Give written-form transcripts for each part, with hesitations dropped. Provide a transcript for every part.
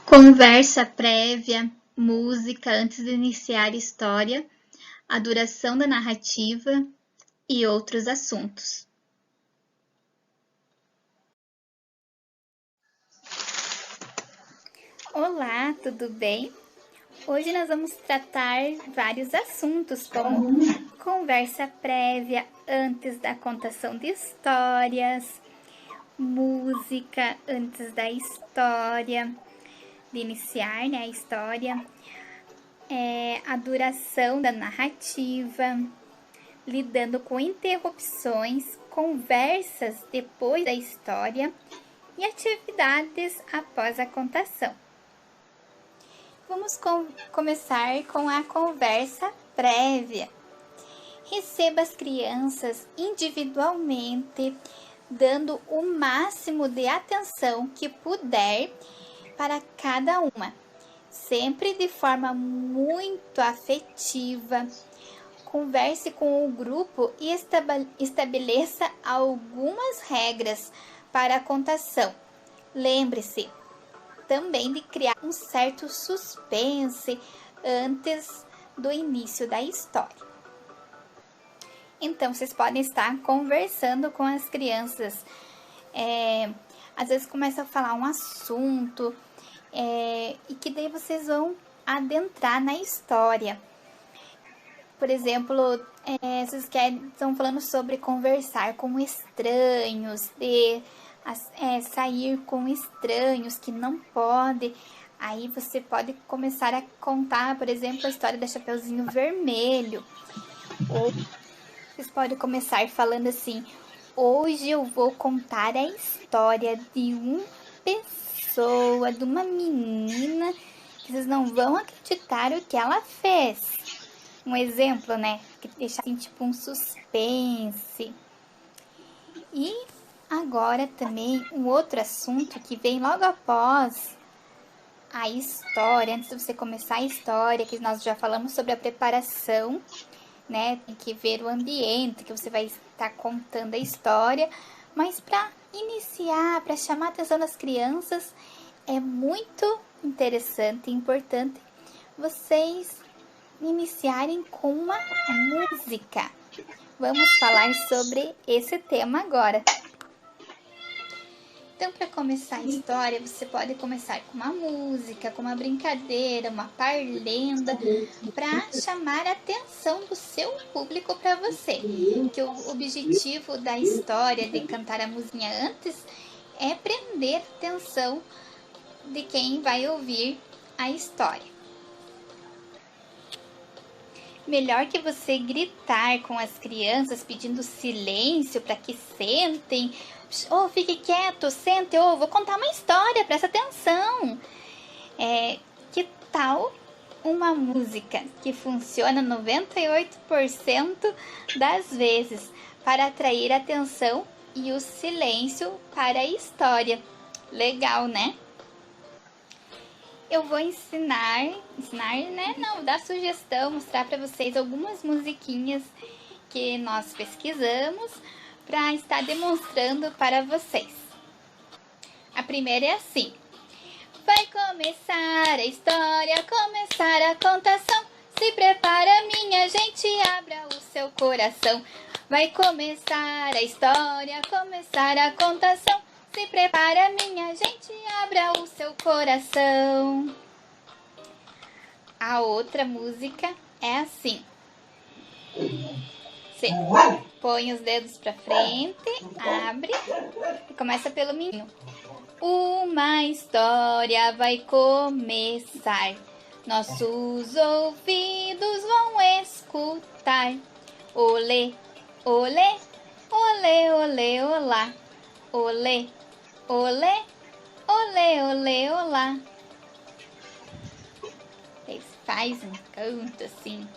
Conversa prévia, música antes de iniciar a história, a duração da narrativa e outros assuntos. Olá, tudo bem? Hoje nós vamos tratar vários assuntos, como conversa prévia antes da contação de histórias, música antes da história, de iniciar a história, a duração da narrativa, lidando com interrupções, conversas depois da história e atividades após a contação. Vamos começar com a conversa prévia. Receba as crianças individualmente, dando o máximo de atenção que puder para cada uma, sempre de forma muito afetiva. Converse com o grupo e estabeleça algumas regras para a contação. Lembre-se também de criar um certo suspense antes do início da história. Então, vocês podem estar conversando com as crianças. Às vezes começa a falar um assunto e que daí vocês vão adentrar na história. Por exemplo, vocês estão falando sobre conversar com estranhos, sair com estranhos que não pode. Aí você pode começar a contar, por exemplo, a história da Chapeuzinho Vermelho. Ou vocês podem começar falando assim: hoje eu vou contar a história de uma pessoa, de uma menina, que vocês não vão acreditar o que ela fez. Um exemplo, né? Que deixa assim, tipo um suspense. E agora também um outro assunto que vem logo após a história, antes de você começar a história, que nós já falamos sobre a preparação, né? Tem que ver o ambiente que você vai estar contando a história, mas para iniciar, para chamar a atenção das crianças, é muito interessante e importante vocês iniciarem com uma música. Vamos falar sobre esse tema agora. Então, para começar a história, você pode começar com uma música, com uma brincadeira, uma parlenda, para chamar a atenção do seu público para você. Que o objetivo da história, de cantar a musiquinha antes, é prender a atenção de quem vai ouvir a história. Melhor que você gritar com as crianças pedindo silêncio para que sentem. Oh, fique quieto, sente. Oh, vou contar uma história, presta atenção. Que tal uma música que funciona 98% das vezes para atrair a atenção e o silêncio para a história? Legal, né? Eu vou ensinar, né? Não, dar sugestão, mostrar para vocês algumas musiquinhas que nós pesquisamos para estar demonstrando para vocês. A primeira é assim: vai começar a história, começar a contação. Se prepara, minha gente, abra o seu coração. Vai começar a história, começar a contação. Se prepara, minha gente, abra o seu coração. A outra música é assim: você põe os dedos pra frente, abre e começa pelo menino. Uma história vai começar, nossos ouvidos vão escutar. Olê, olê, olê, olê, olá. Olê, olê, olê, olê, olá. Eles fazem um canto assim.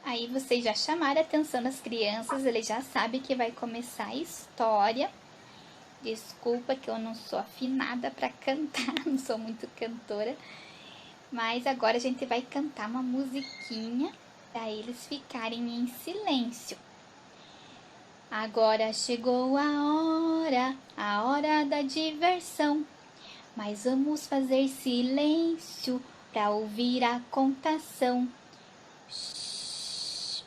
Aí vocês já chamaram a atenção das crianças, eles já sabem que vai começar a história. Desculpa que eu não sou afinada para cantar, não sou muito cantora. Mas agora a gente vai cantar uma musiquinha para eles ficarem em silêncio. Agora chegou a hora da diversão. mas vamos fazer silêncio para ouvir a contação. Shhh.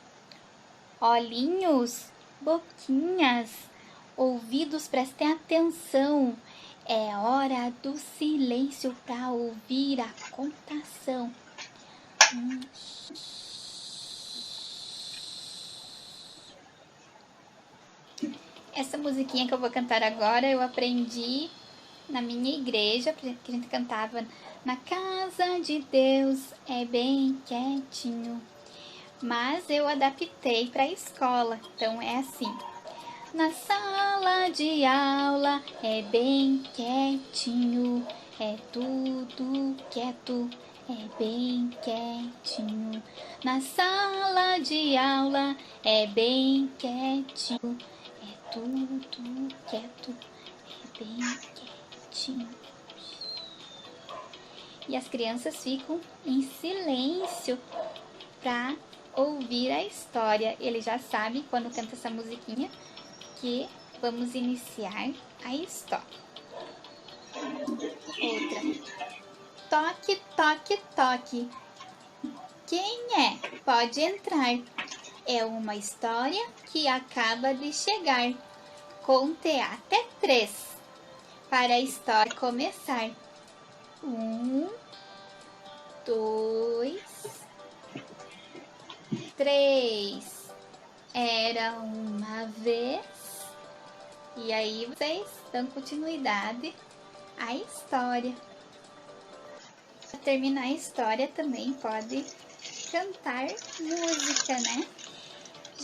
Olhinhos, boquinhas, ouvidos, prestem atenção. É hora do silêncio para ouvir a contação. Essa musiquinha que eu vou cantar agora eu aprendi na minha igreja, que a gente cantava na casa de Deus, é bem quietinho. Mas eu adaptei para a escola, então é assim. Na sala de aula é bem quietinho, é tudo quieto, é bem quietinho. Na sala de aula é bem quietinho, é tudo quieto, é bem quietinho. E as crianças ficam em silêncio para ouvir a história. Ele já sabe, quando canta essa musiquinha, que vamos iniciar a história. Outra. Toque, toque, toque. Quem é? Pode entrar. É uma história que acaba de chegar. Conte até 3 para a história começar. 1, 2, 3. Era uma vez. E aí vocês dão continuidade à história. Para terminar a história também pode cantar música, né?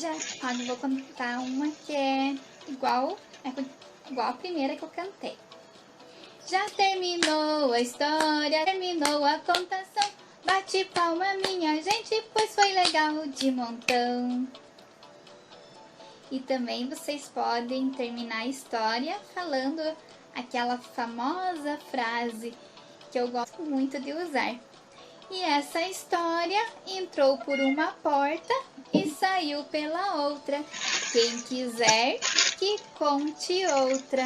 Eu vou contar uma que é igual a primeira que eu cantei. Já terminou a história, terminou a contação. Bate palma minha gente, pois foi legal de montão. E também vocês podem terminar a história falando aquela famosa frase que eu gosto muito de usar. E essa história entrou por uma porta e saiu pela outra. Quem quiser que conte outra.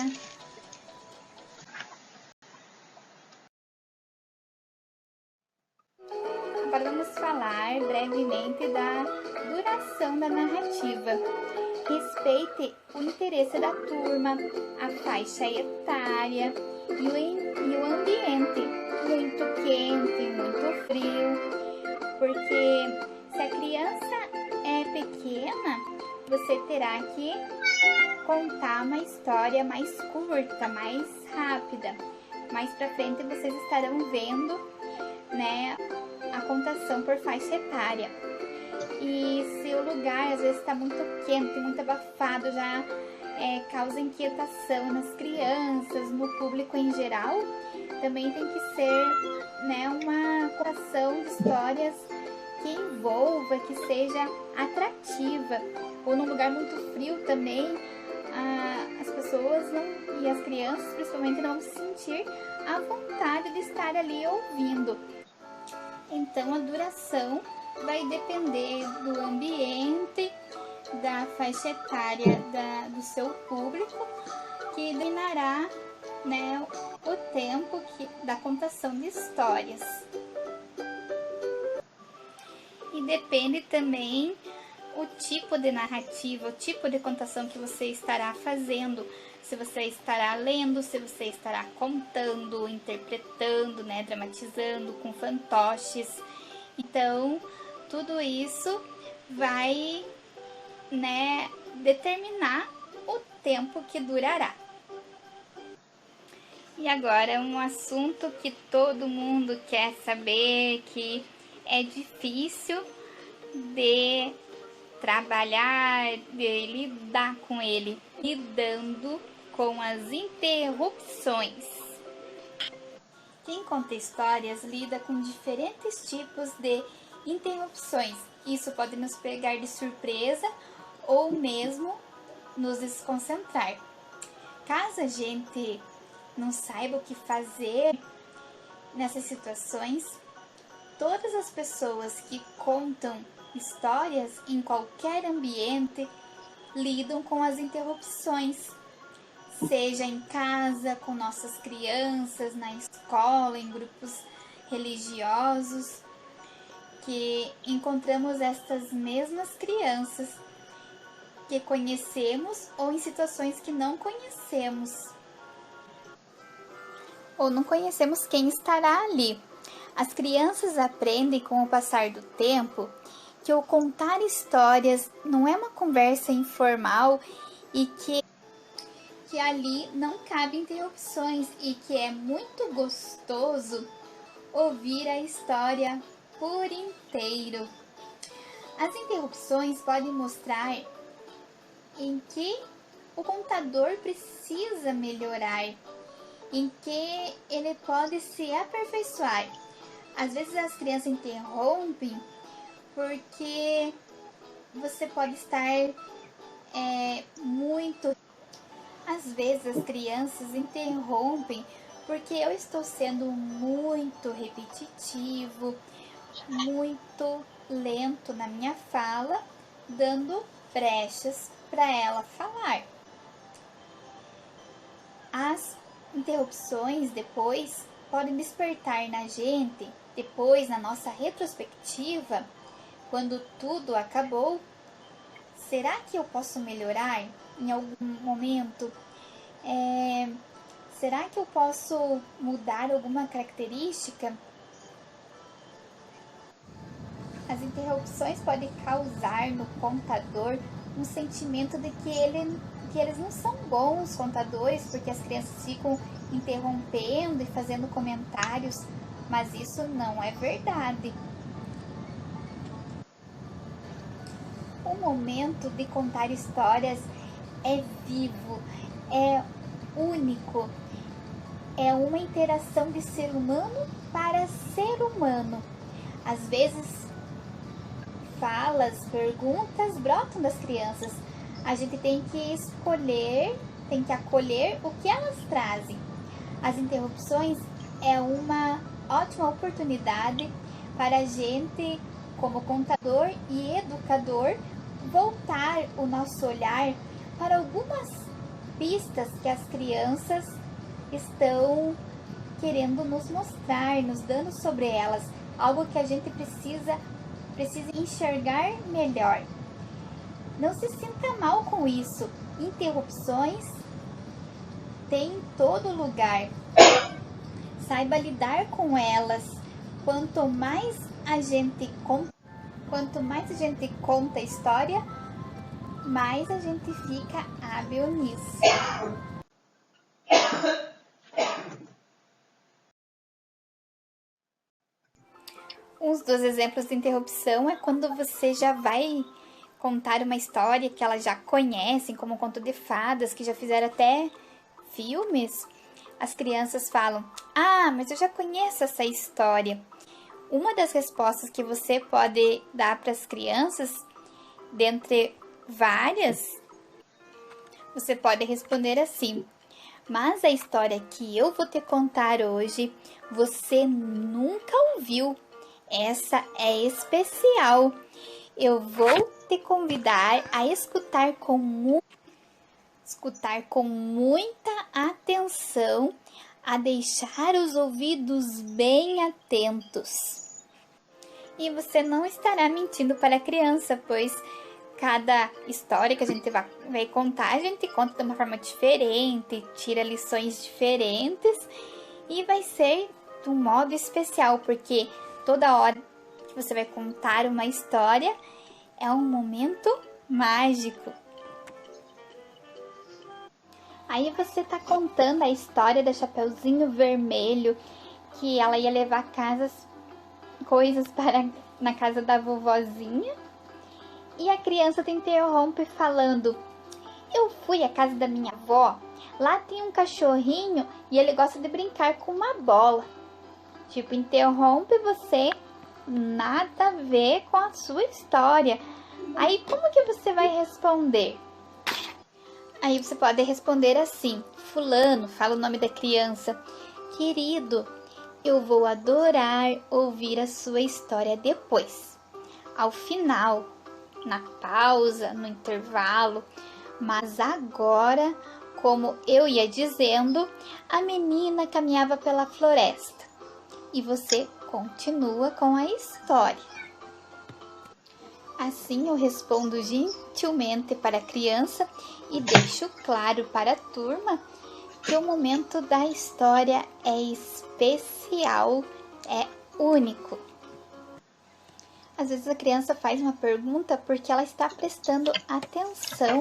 Agora vamos falar brevemente da duração da narrativa. Respeite o interesse da turma, a faixa etária e o ambiente, muito quente, muito frio, porque se a criança é pequena, você terá que contar uma história mais curta, mais rápida. Mais pra frente vocês estarão vendo, né, a contação por faixa etária. E se o lugar às vezes está muito quente, muito abafado, já causa inquietação nas crianças, no público em geral, também tem que ser, né, uma contação de histórias que envolva, que seja atrativa. Ou num lugar muito frio também, as pessoas e as crianças principalmente não vão se sentir à vontade de estar ali ouvindo. Então a duração vai depender do ambiente, da faixa etária do seu público, que determinará, né, o tempo da contação de histórias. E depende também o tipo de narrativa, o tipo de contação que você estará fazendo. Se você estará lendo, se você estará contando, interpretando, né, dramatizando com fantoches. Então, tudo isso vai, né, determinar o tempo que durará. E agora um assunto que todo mundo quer saber, que é difícil de trabalhar, de lidar com ele, lidando com as interrupções. Quem conta histórias lida com diferentes tipos de interrupções. Isso pode nos pegar de surpresa ou mesmo nos desconcentrar. Caso a gente não saiba o que fazer nessas situações, todas as pessoas que contam histórias em qualquer ambiente lidam com as interrupções. seja em casa, com nossas crianças, na escola, em grupos religiosos, que encontramos estas mesmas crianças que conhecemos ou em situações que não conhecemos. Ou não conhecemos quem estará ali. As crianças aprendem com o passar do tempo que o contar histórias não é uma conversa informal e que ali não cabe interrupções e que é muito gostoso ouvir a história por inteiro. As interrupções podem mostrar em que o contador precisa melhorar, em que ele pode se aperfeiçoar. Às vezes as crianças interrompem porque você pode estar muito... Às vezes as crianças interrompem porque eu estou sendo muito repetitivo, muito lento na minha fala, dando brechas para ela falar. As interrupções depois podem despertar na gente, depois na nossa retrospectiva, quando tudo acabou. Será que eu posso melhorar em algum momento? Será que eu posso mudar alguma característica? As interrupções podem causar no contador um sentimento de que eles não são bons contadores, porque as crianças ficam interrompendo e fazendo comentários, mas isso não é verdade. O momento de contar histórias é vivo, é único, é uma interação de ser humano para ser humano. Às vezes, falas, perguntas brotam das crianças. A gente tem que escolher, tem que acolher o que elas trazem. As interrupções é uma ótima oportunidade para a gente, como contador e educador, voltar o nosso olhar para algumas pistas que as crianças estão querendo nos mostrar, nos dando sobre elas, algo que a gente precisa enxergar melhor. Não se sinta mal com isso. Interrupções tem em todo lugar. Saiba lidar com elas. Quanto mais a gente conta a história, mais a gente fica hábil nisso. Um dos exemplos de interrupção é quando você já vai contar uma história que elas já conhecem, como um conto de fadas, que já fizeram até filmes. As crianças falam: "Ah, mas eu já conheço essa história." Uma das respostas que você pode dar para as crianças, dentre várias, você pode responder assim: "Mas a história que eu vou te contar hoje, você nunca ouviu. Essa é especial. Eu vou te convidar a escutar com muita atenção, a deixar os ouvidos bem atentos." E você não estará mentindo para a criança, pois cada história que a gente vai contar, a gente conta de uma forma diferente, tira lições diferentes e vai ser de um modo especial, porque toda hora que você vai contar uma história é um momento mágico. Aí você tá contando a história da Chapeuzinho Vermelho, que ela ia levar coisas na casa da vovozinha, e a criança te interrompe falando: "Eu fui à casa da minha avó, lá tem um cachorrinho e ele gosta de brincar com uma bola." Tipo, interrompe você, nada a ver com a sua história. Aí como que você vai responder? Aí você pode responder assim: "Fulano", fala o nome da criança, "querido, eu vou adorar ouvir a sua história depois, ao final, na pausa, no intervalo, mas agora Como eu ia dizendo, a menina caminhava pela floresta. E você continua com a história. Assim eu respondo gentilmente para a criança e deixo claro para a turma que o momento da história é especial, é único. Às vezes a criança faz uma pergunta porque ela está prestando atenção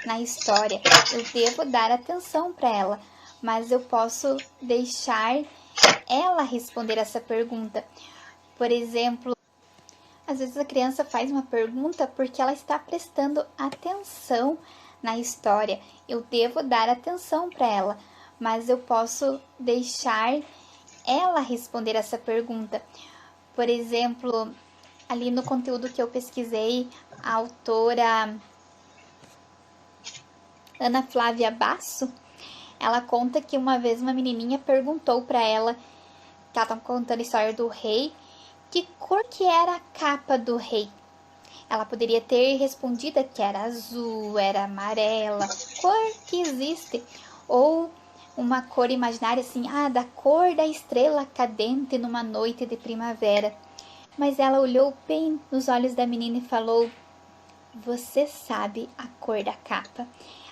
na história. Eu devo dar atenção para ela, mas eu posso deixar ela responder essa pergunta. Por exemplo, às vezes a criança faz uma pergunta porque ela está prestando atenção na história. Eu devo dar atenção para ela, mas eu posso deixar ela responder essa pergunta. Por exemplo, ali no conteúdo que eu pesquisei, a autora Ana Flávia Basso, ela conta que uma vez uma menininha perguntou para ela, que ela estava contando a história do rei, que cor que era a capa do rei. Ela poderia ter respondido que era azul, era amarela, cor que existe. Ou uma cor imaginária assim, da cor da estrela cadente numa noite de primavera. Mas ela olhou bem nos olhos da menina e falou: você sabe a cor da capa.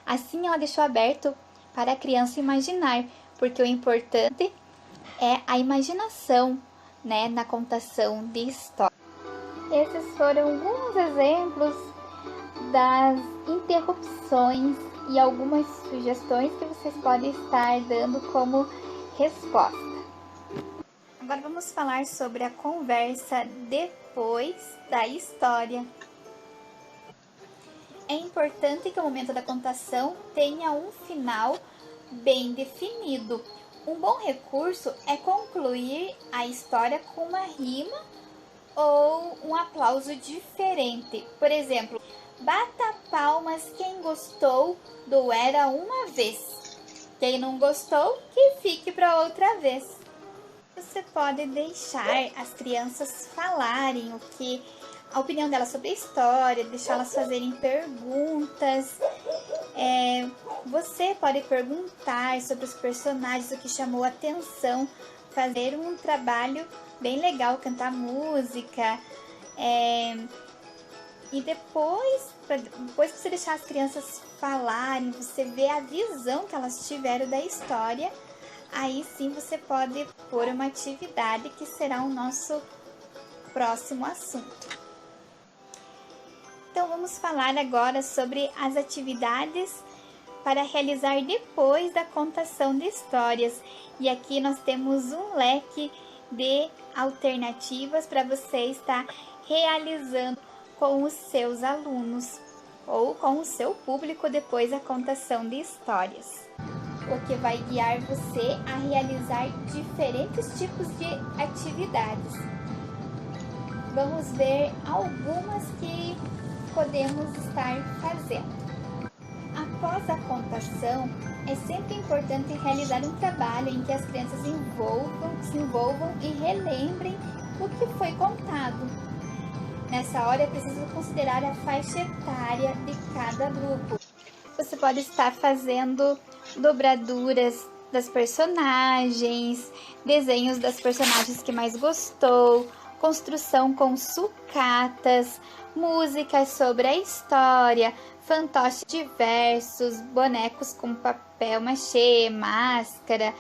Assim ela deixou aberto para a criança imaginar, porque o importante é a imaginação, né, na contação de história. Esses foram alguns exemplos das interrupções e algumas sugestões que vocês podem estar dando como resposta. Agora vamos falar sobre a conversa depois da história. É importante que o momento da contação tenha um final bem definido. Um bom recurso é concluir a história com uma rima ou um aplauso diferente. Por exemplo, bata palmas quem gostou do Era Uma Vez. Quem não gostou, que fique para outra vez. Você pode deixar as crianças falarem a opinião delas sobre a história, deixá-las fazerem perguntas. Você pode perguntar sobre os personagens, o que chamou a atenção, fazer um trabalho bem legal, cantar música. E depois que você deixar as crianças falarem, você vê a visão que elas tiveram da história, aí sim você pode pôr uma atividade que será o nosso próximo assunto. Então vamos falar agora sobre as atividades para realizar depois da contação de histórias. E aqui nós temos um leque de alternativas para você estar realizando com os seus alunos ou com o seu público depois da contação de histórias, o que vai guiar você a realizar diferentes tipos de atividades. Vamos ver algumas que podemos estar fazendo. Após a contação, é sempre importante realizar um trabalho em que as crianças se envolvam e relembrem o que foi contado. Nessa hora é preciso considerar a faixa etária de cada grupo. Você pode estar fazendo dobraduras das personagens, desenhos das personagens que mais gostou, construção com sucatas, músicas sobre a história, fantoches diversos, bonecos com papel machê, máscara.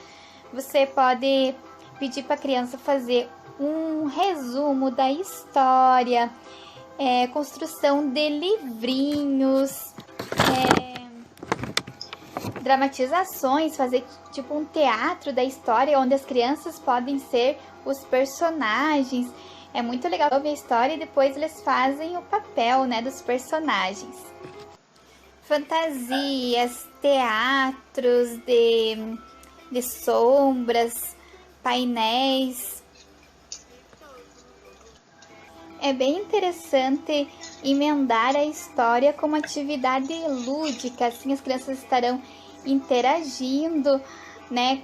Você pode pedir para a criança fazer um resumo da história, construção de livrinhos, dramatizações, fazer tipo um teatro da história onde as crianças podem ser os personagens. É muito legal ouvir a história e depois eles fazem o papel, né, dos personagens. Fantasias, teatros de sombras, painéis. É bem interessante emendar a história com uma atividade lúdica, assim as crianças estarão interagindo, né,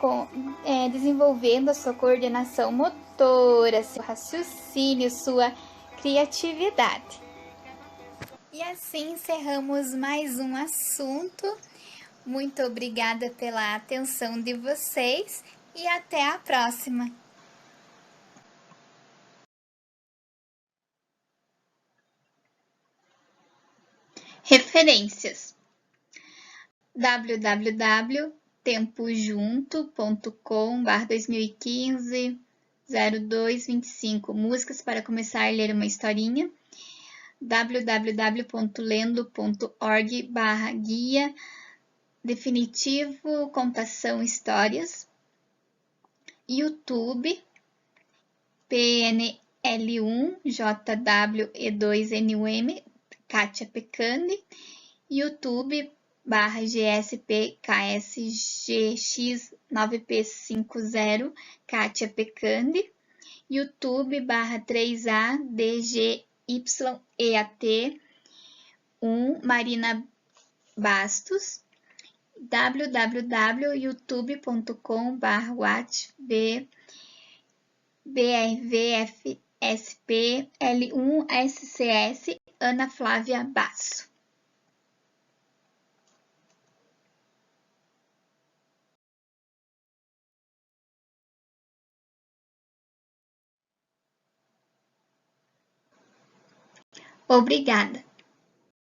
desenvolvendo a sua coordenação motora, seu raciocínio, sua criatividade. E assim encerramos mais um assunto. Muito obrigada pela atenção de vocês e até a próxima. Referências: www.tempojunto.com/2015-0225 Músicas para começar a ler uma historinha. www.lendo.org/guia definitivo contação histórias. YouTube PNL1JWE2NUM Kátia Pecandi. YouTube/GSPKSGX9P50 Kátia Pecandi. YouTube/3ADGYEAT1 Marina Bastos. www.youtube.com/brvfspl1scs Ana Flávia Basso. Obrigada.